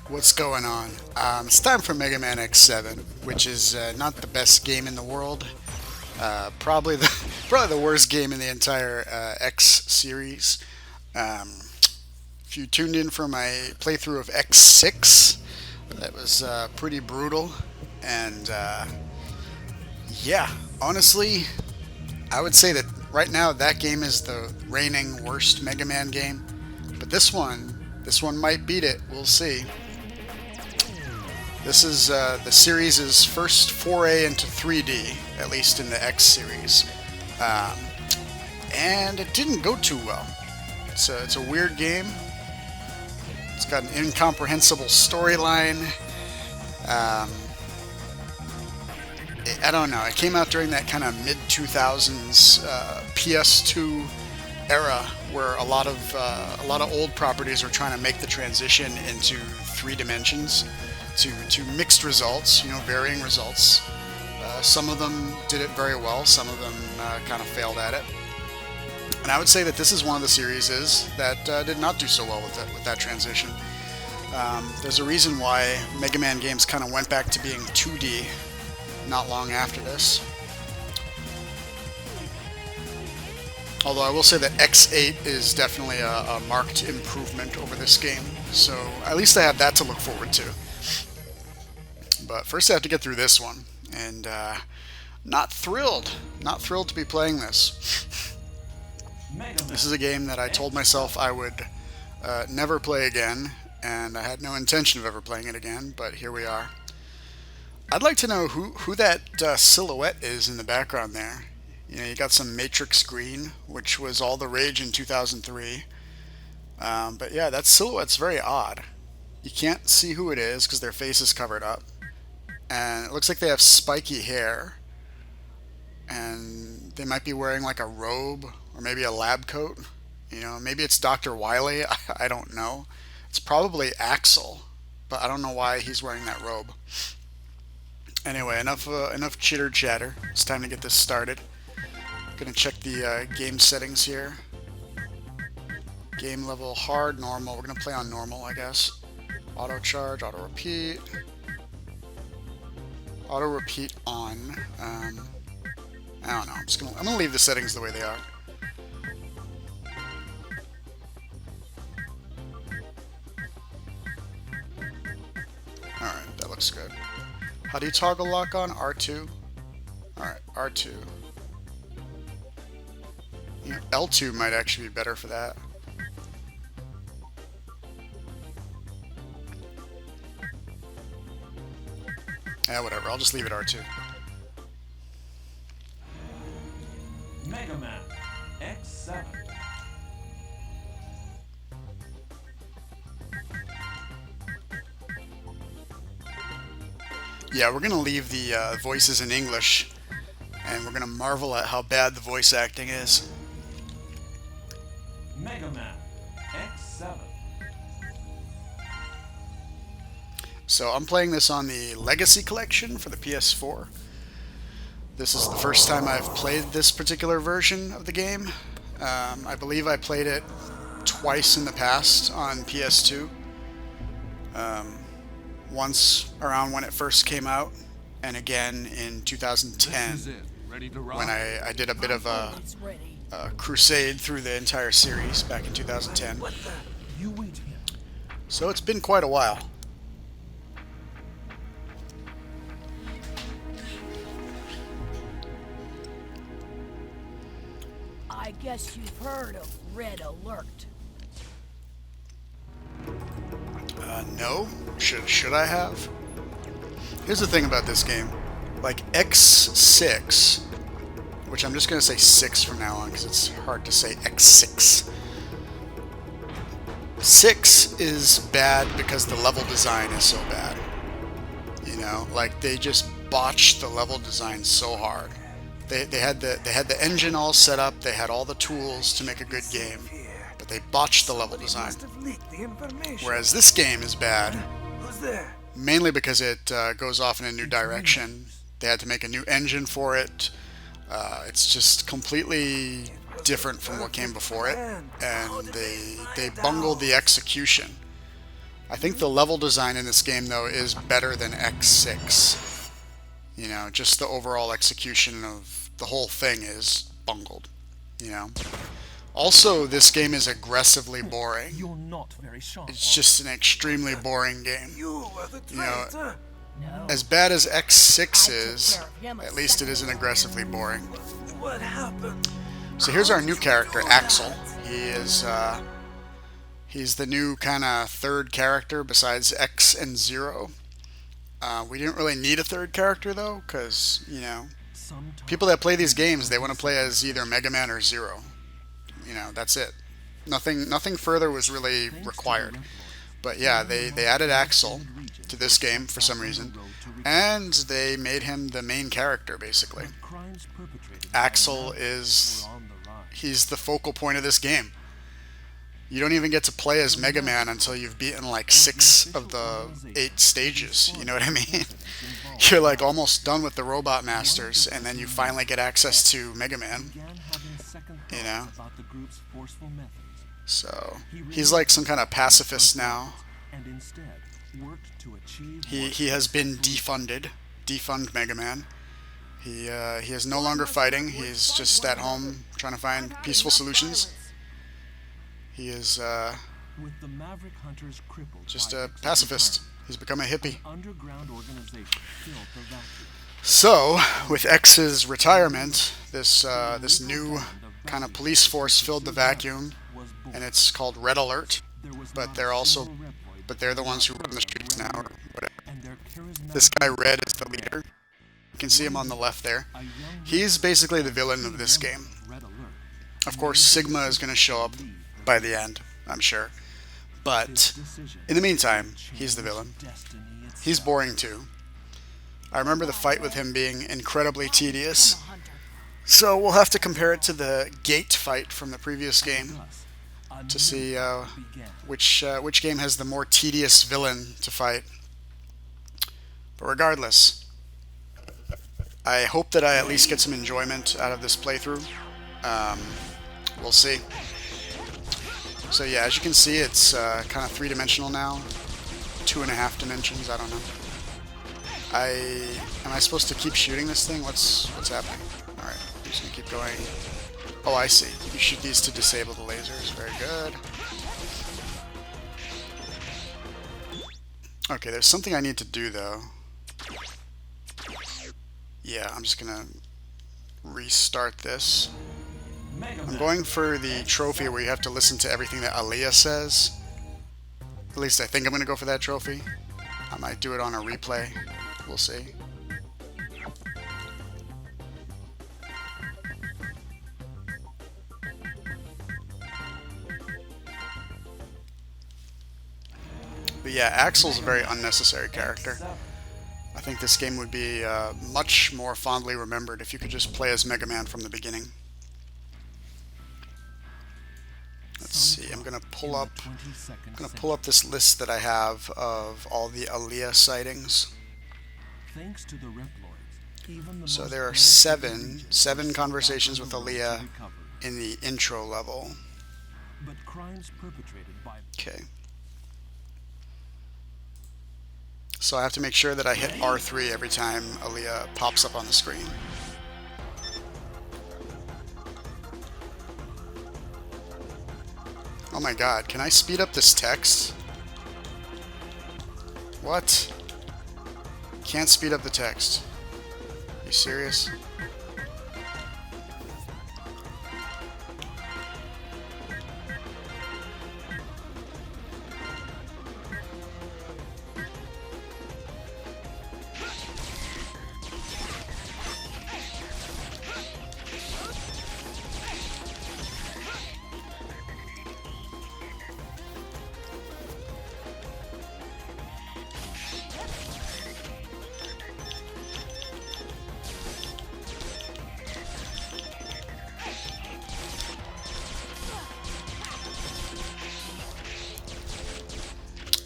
What's going on? It's time for Mega Man X7, which is not the best game in the world. Probably the probably the worst game in the entire X series. If you tuned in for my playthrough of X6, that was pretty brutal. And yeah, honestly, I would say that right now that game is the reigning worst Mega Man game. But this one might beat it. We'll see. This is the series' first foray into 3D, at least in the X series, um, and it didn't go too well. It's a weird game. It's got an incomprehensible storyline. Um, I don't know. It came out during that kind of mid 2000s PS2 era, where a lot of old properties were trying to make the transition into three dimensions, to mixed results, varying results. Some of them did it very well. Some of them kind of failed at it. And I would say that this is one of the series that did not do so well with that transition. There's a reason why Mega Man games kind of went back to being 2D not long after this. Although I will say that X8 is definitely a marked improvement over this game. So at least I have that to look forward to. But first I have to get through this one. And not thrilled. Not thrilled to be playing this. This is a game that I told myself I would never play again. And I had no intention of ever playing it again. But here we are. I'd like to know who that silhouette is in the background there. You got some Matrix green, which was all the rage in 2003. But yeah, that silhouette's very odd. You can't see who it is because their face is covered up. And it looks like they have spiky hair. And they might be wearing like a robe or maybe a lab coat. Maybe it's Dr. Wily. I don't know. It's probably Axel, but I don't know why he's wearing that robe. Anyway, enough chitter chatter. It's time to get this started. Gonna check the game settings here. Game level hard, normal. We're gonna play on normal, I guess. Auto charge, auto repeat. Auto repeat on. I don't know. I'm gonna leave the settings the way they are. All right, that looks good. How do you toggle lock on? R2. All right, R2. L2 might actually be better for that. Yeah, whatever. I'll just leave it R2. Mega Man X7. Yeah, we're gonna leave the voices in English, and we're gonna marvel at how bad the voice acting is. Mega Man X7. So I'm playing this on the Legacy Collection for the PS4. This is the first time I've played this particular version of the game. I believe I played it twice in the past on PS2. Once around when it first came out, and again in 2010 when I did a bit of a crusade through the entire series back in 2010. So it's been quite a while. I guess you've heard of Red Alert. No? Should I have? Here's the thing about this game. Like X6, which I'm just going to say 6 from now on because it's hard to say X6. 6 is bad because the level design is so bad. Like they just botched the level design so hard. They had the engine all set up, they had all the tools to make a good game, but they botched the level design. Whereas this game is bad, mainly because it goes off in a new direction. They had to make a new engine for it. It's just completely different from what came before it, and they bungled the execution. I think the level design in this game, though, is better than X6. You know, just the overall execution of the whole thing is bungled, you know. Also, this game is aggressively boring. You're not very sharp. It's just an extremely boring game. You were the You know, traitor. No. as bad as X6 I took is, care of him a at least it second isn't ago. aggressively boring. What happened? So here's our new character, Axel. He's the new kind of third character besides X and Zero. We didn't really need a third character though, because you know, Sometimes people that play these games, they want to play as either Mega Man or Zero. You know, that's it. Nothing further was really required. But yeah, they added Axel to this game for some reason, and they made him the main character basically. crimes perpetrated Axel is on the rise. he's the focal point of this game. You don't even get to play as Mega Man until you've beaten like 6 of the 8 stages. You know what I mean? You're like almost done with the Robot Masters, and then you finally get access to Mega Man. Began having second You thoughts know? about the group's forceful methods, So he's like some kind of pacifist now. and instead worked to achieve He has been defunded. Defund Mega Man. He is no longer fighting. He's just at home trying to find peaceful solutions. He is with the Maverick Hunters crippled just by a excessive pacifist. harm. He's become a hippie. Underground organization filled the vacuum. So, with X's retirement, this new kind of police force filled the vacuum, Was born. and it's called Red Alert. There was But not they're a also, single Reploid, but they're the ones who run the streets now, or whatever. and their charismatic This guy Red is the leader. You can see him on the left there. a young He's basically the villain of this game. Red Alert. Of course, Sigma is going to show up by the end, I'm sure. But Decision in the meantime, he's the villain. destiny itself. He's boring too. I remember the fight with him being incredibly tedious. I'm a hunter. So we'll have to compare it to the gate fight from the previous game Thus, a to new see began. which game has the more tedious villain to fight. But regardless, I hope that I at least get some enjoyment out of this playthrough. We'll see. So yeah, as you can see, it's kind of three-dimensional now. 2.5 dimensions, I don't know. Am I supposed to keep shooting this thing? What's happening? Alright, I'm just gonna keep going. Oh, I see. You shoot these to disable the lasers. Very good. Okay, there's something I need to do, though. Yeah, I'm just gonna restart this. Mega I'm Man. going for the trophy where you have to listen to everything that Aaliyah says. At least I think I'm gonna go for that trophy. I might do it on a replay. We'll see. But yeah, Axel's a very unnecessary character. X7. I think this game would be much more fondly remembered if you could just play as Mega Man from the beginning. Let's see. I'm gonna pull up. I'm gonna pull up this list that I have of all the Aaliyah sightings. Thanks to the Reploids, even the So most there are dedicated seven agents conversations got with on the road to Aaliyah recovery. in the intro level. But crimes perpetrated by Okay. So I have to make sure that I hit R3 every time Aaliyah pops up on the screen. Oh my god, can I speed up this text? What? Can't speed up the text. You serious?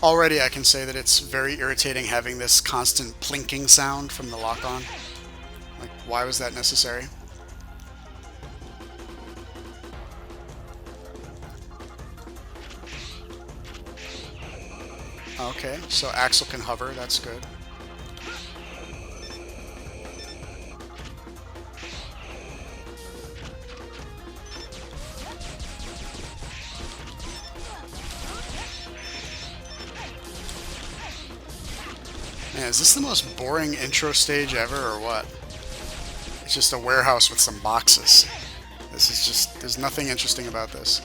Already I can say that it's very irritating having this constant plinking sound from the lock-on. Like, why was that necessary? Okay, so Axel can hover, that's good. Man, is this the most boring intro stage ever, or what? It's just a warehouse with some boxes. This is just, there's nothing interesting about this.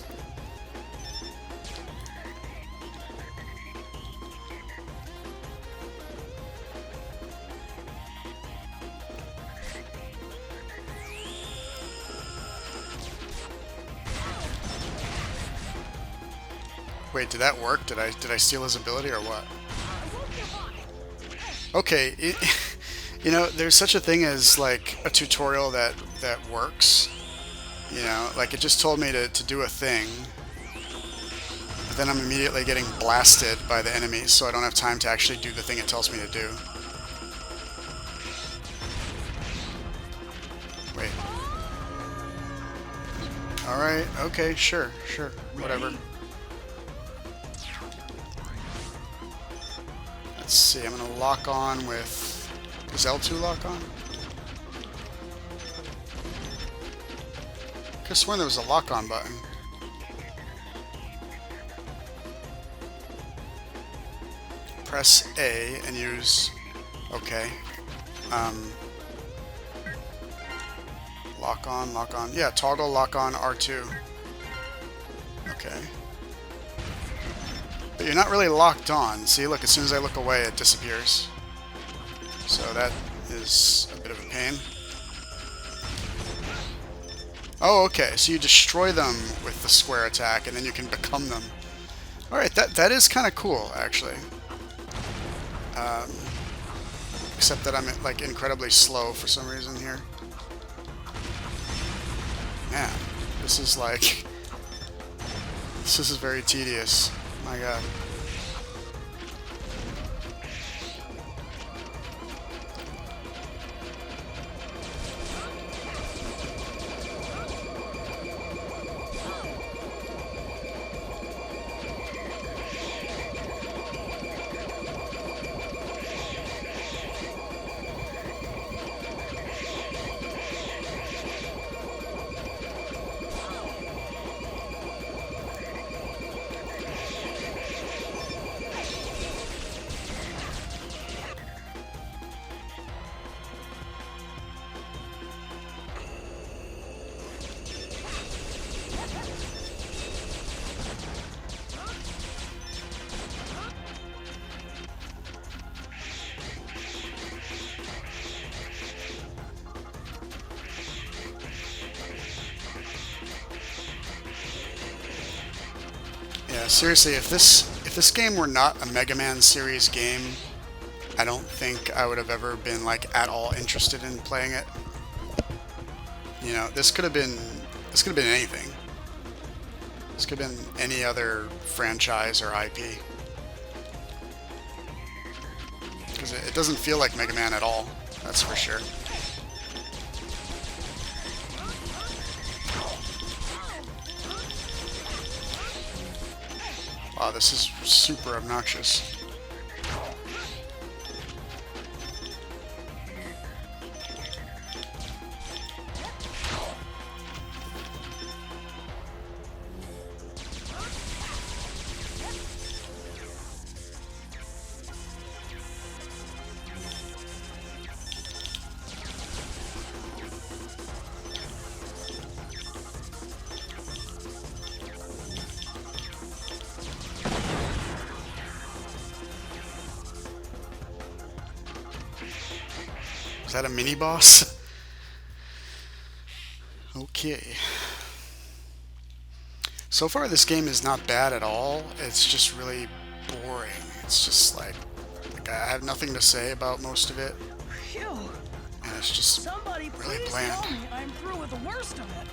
Wait, did that work? Did I steal his ability or what? Okay, you know, there's such a thing as like a tutorial that works. You know, like it just told me to do a thing, but then I'm immediately getting blasted by the enemies, so I don't have time to actually do the thing it tells me to do. Wait. Alright, okay, sure, whatever. Let's see, I'm gonna lock on with... Does L2 lock on? I could've sworn there was a lock-on button. Press A and use... Okay. Lock on. Yeah, toggle lock on R2. Okay. But you're not really locked on. See, look, as soon as I look away, it disappears. So that is a bit of a pain. Oh, okay, so you destroy them with the square attack, and then you can become them. Alright, that is kind of cool, actually. Except that I'm, like, incredibly slow for some reason here. Man, this is like... This is very tedious. My god. Yeah, seriously, if this game were not a Mega Man series game, I don't think I would have ever been like at all interested in playing it. You know, this could have been anything. This could have been any other franchise or IP. Because it doesn't feel like Mega Man at all, that's for sure. Wow, this is super obnoxious. Is that a mini boss? Okay. So far this game is not bad at all. It's just really boring. It's just like I have nothing to say about most of it. Phew. And it's just Somebody really please bland. tell me I'm through with the worst of it.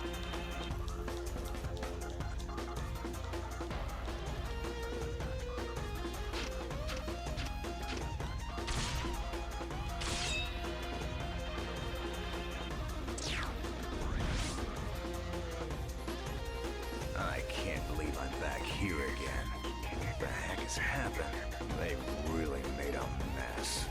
I can't believe I'm back here again. What the heck is things happen, they really made a mess.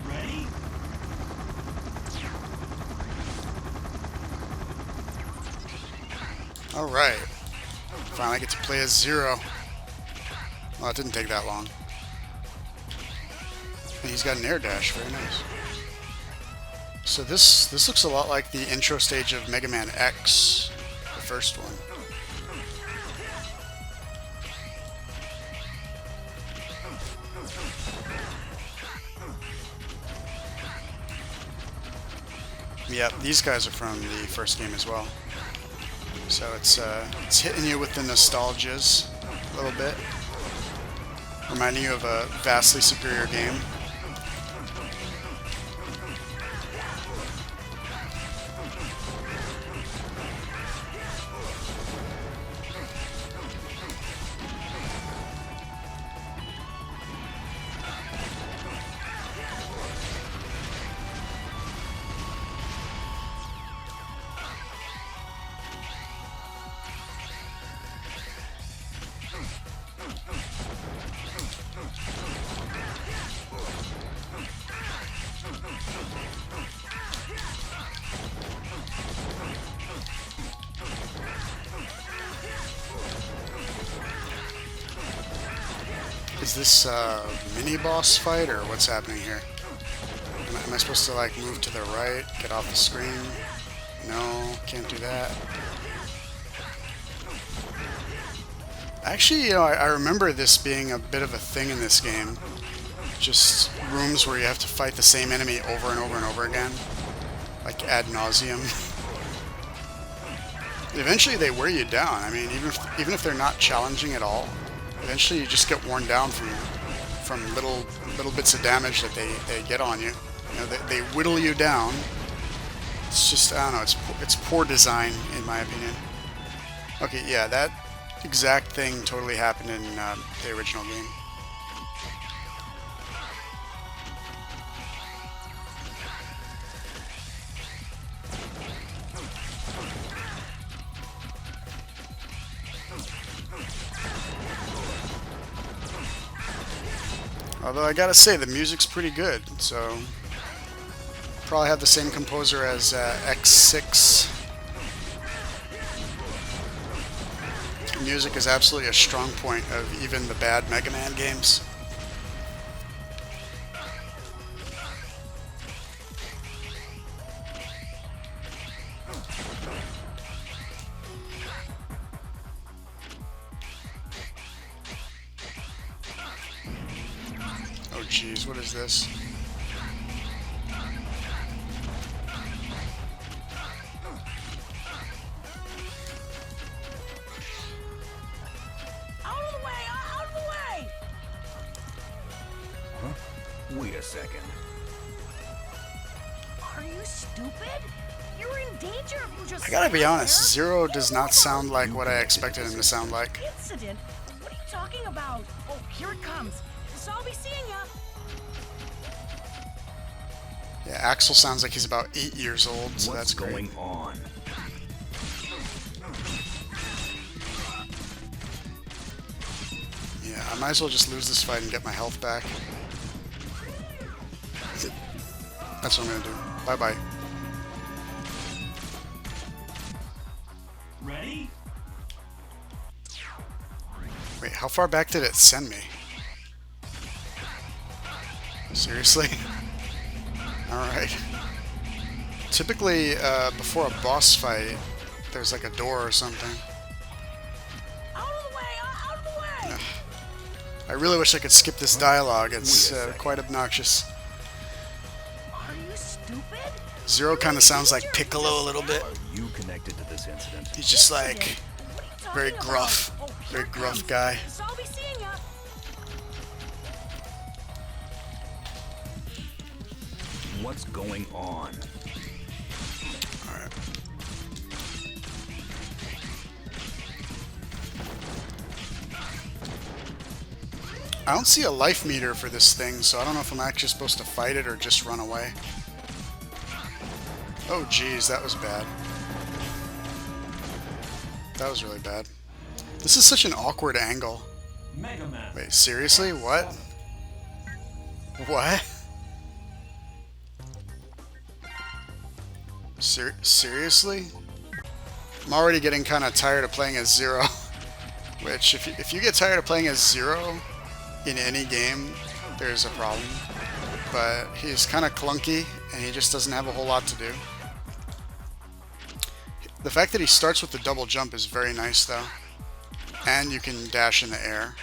Ready? Alright. Finally get to play as Zero. Well, it didn't take that long. And he's got an air dash, very nice. So this looks a lot like the intro stage of Mega Man X, the first one. Yep, these guys are from the first game as well. So it's hitting you with the nostalgias a little bit, reminding you of a vastly superior game. Is this a mini boss fight or what's happening here? Am I supposed to like move to the right, get off the screen? No, can't do that. Actually, you know, I remember this being a bit of a thing in this game. Just rooms where you have to fight the same enemy over and over and over again, like ad nauseum. Eventually they wear you down. I mean, even if they're not challenging at all, eventually you just get worn down from little bits of damage that they get on you. You know, they whittle you down. It's just, I don't know, it's poor design in my opinion. Okay, yeah, that exact thing totally happened in the original game. Although I gotta say, the music's pretty good, so probably have the same composer as X6. Music is absolutely a strong point of even the bad Mega Man games. Oh jeez, what is this? Out of the way! Out of the way! Wait a second. Are you stupid? You're in danger if you just. I gotta be stand honest, there. Zero does not sound like what I expected him to sound like. Incident? What are you talking about? Oh, here it comes. So I'll be seeing ya. Yeah, Axel sounds like he's about 8 years old, so that's What's great. going on? Yeah, I might as well just lose this fight and get my health back. That's what I'm gonna do. Bye-bye. Ready? Wait, how far back did it send me? Seriously? Alright. Typically, before a boss fight, there's like a door or something. Out of the way! Out of the way! I really wish I could skip this dialogue. It's quite obnoxious. Are you stupid? Zero kind of sounds like Piccolo a little bit. Are you connected to this incident? He's just like What are you talking very about? gruff, Oh, here very it gruff comes. guy. So I'll be seeing ya. What's going on? Alright. I don't see a life meter for this thing, so I don't know if I'm actually supposed to fight it or just run away. Oh geez, that was bad. That was really bad. This is such an awkward angle. Mega Man. Wait, seriously? What? What? Seriously? I'm already getting kind of tired of playing as Zero. Which, if you get tired of playing as Zero in any game, there's a problem. But he's kind of clunky, and he just doesn't have a whole lot to do. The fact that he starts with the double jump is very nice, though. And you can dash in the air.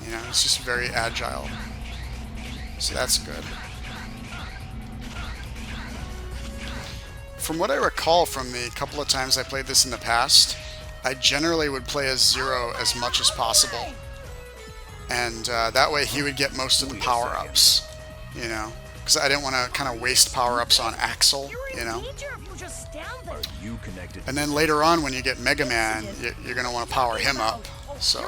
You know, it's just very agile. So that's good. From what I recall from the couple of times I played this in the past, I generally would play as Zero as much as possible. And that way he would get most of the power-ups, you know? Because I didn't want to kind of waste power-ups on Axel, you know? You connected. And then later on when you get Mega Man, you're going to want to power him up. So,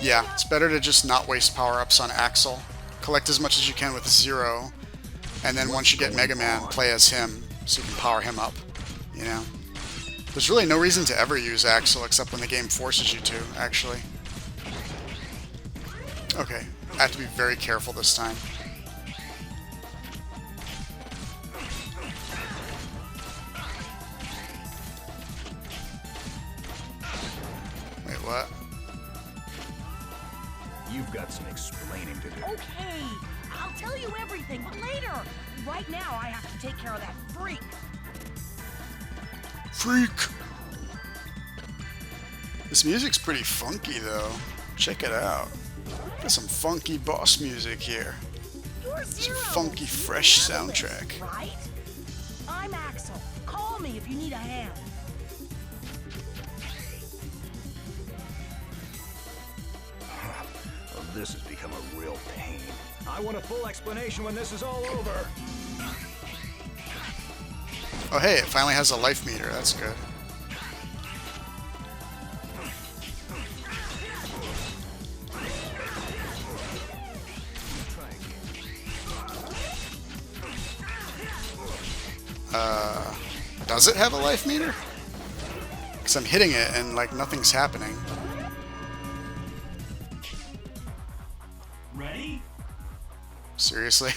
yeah, it's better to just not waste power-ups on Axel. Collect as much as you can with Zero. And then once you get Mega Man, play as him so you can power him up, you know? There's really no reason to ever use Axel except when the game forces you to, actually. Okay, I have to be very careful this time. Wait, what? You've got some explaining to do. Okay, I'll tell you everything, but later. Right now, I have to take care of that freak. Freak! This music's pretty funky, though. Check it out. Got some funky boss music here. You're Zero. funky, fresh You handle this, soundtrack. Right? I'm Axel. Call me if you need a hand. Well, this has become a real pain. I want a full explanation when this is all over. Oh hey, it finally has a life meter. That's good. Does it have a life meter? Because I'm hitting it and like nothing's happening. Ready? Seriously?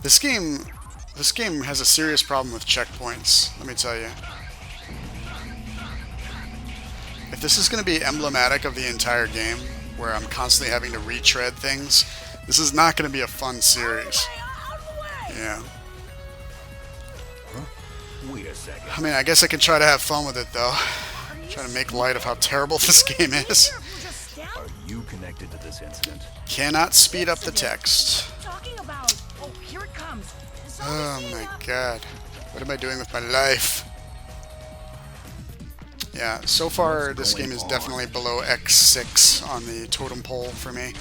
This game has a serious problem with checkpoints, let me tell you. If this is going to be emblematic of the entire game, where I'm constantly having to retread things, this is not going to be a fun series. Yeah. Wait a second. I mean, I guess I can try to have fun with it, though. Try to make light of how terrible this game is. Are you connected to this incident? Cannot speed up the text. Talking about. Oh, here it comes. Oh my god. What am I doing with my life? Yeah, so far this game is definitely below X6 on the totem pole for me.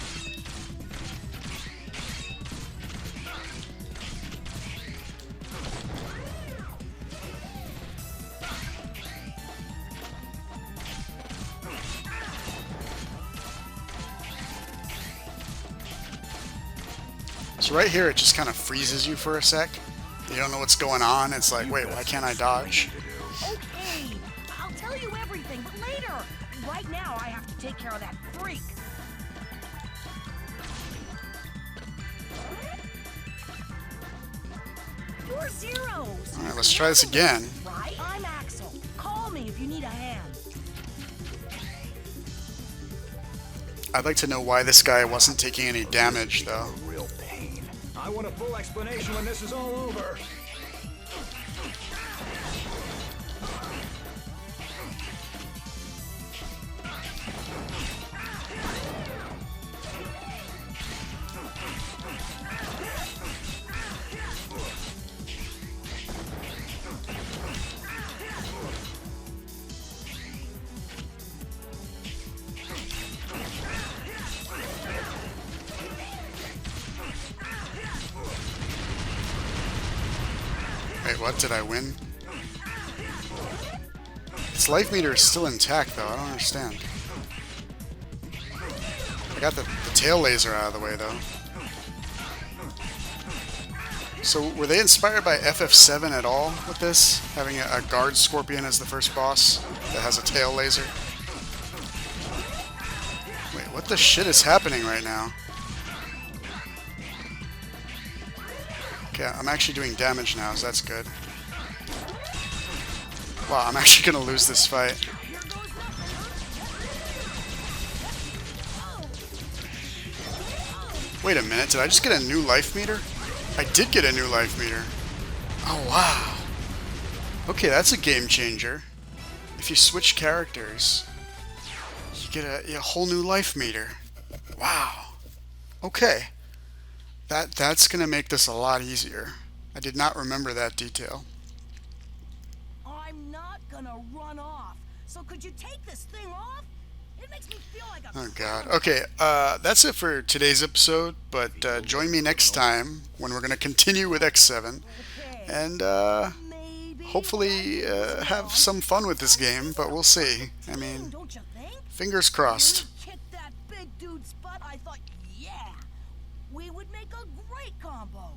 So right here it just kind of freezes you for a sec. You don't know what's going on. It's like, wait, why can't I dodge? Okay, I'll tell you everything, but later. Right now, I have to take care of that freak. You're Zero. All right, let's try this again. Right? I'm Axel. Call me if you need a hand. I'd like to know why this guy wasn't taking any damage, though. A real pain. I want a full explanation when this is all over. Wait, what? Did I win? Its life meter is still intact, though. I don't understand. Like, got the tail laser out of the way, though. So, were they inspired by FF7 at all with this? Having a guard scorpion as the first boss that has a tail laser? Wait, what the shit is happening right now? Okay, I'm actually doing damage now, so that's good. Wow, I'm actually gonna lose this fight. Wait a minute, did I just get a new life meter? I did get a new life meter. Oh, wow. Okay, that's a game changer. If you switch characters, you get a whole new life meter. Wow. Okay. That's gonna make this a lot easier. I did not remember that detail. I'm not gonna run off. So could you take this thing off? It makes me feel like a... Oh god. Okay, that's it for today's episode, but join me next time when we're gonna continue with X7 and Maybe hopefully have some fun with this game, but we'll see. I mean, don't you think? fingers crossed. You kicked that big dude's butt. I thought, yeah, we would make a great combo.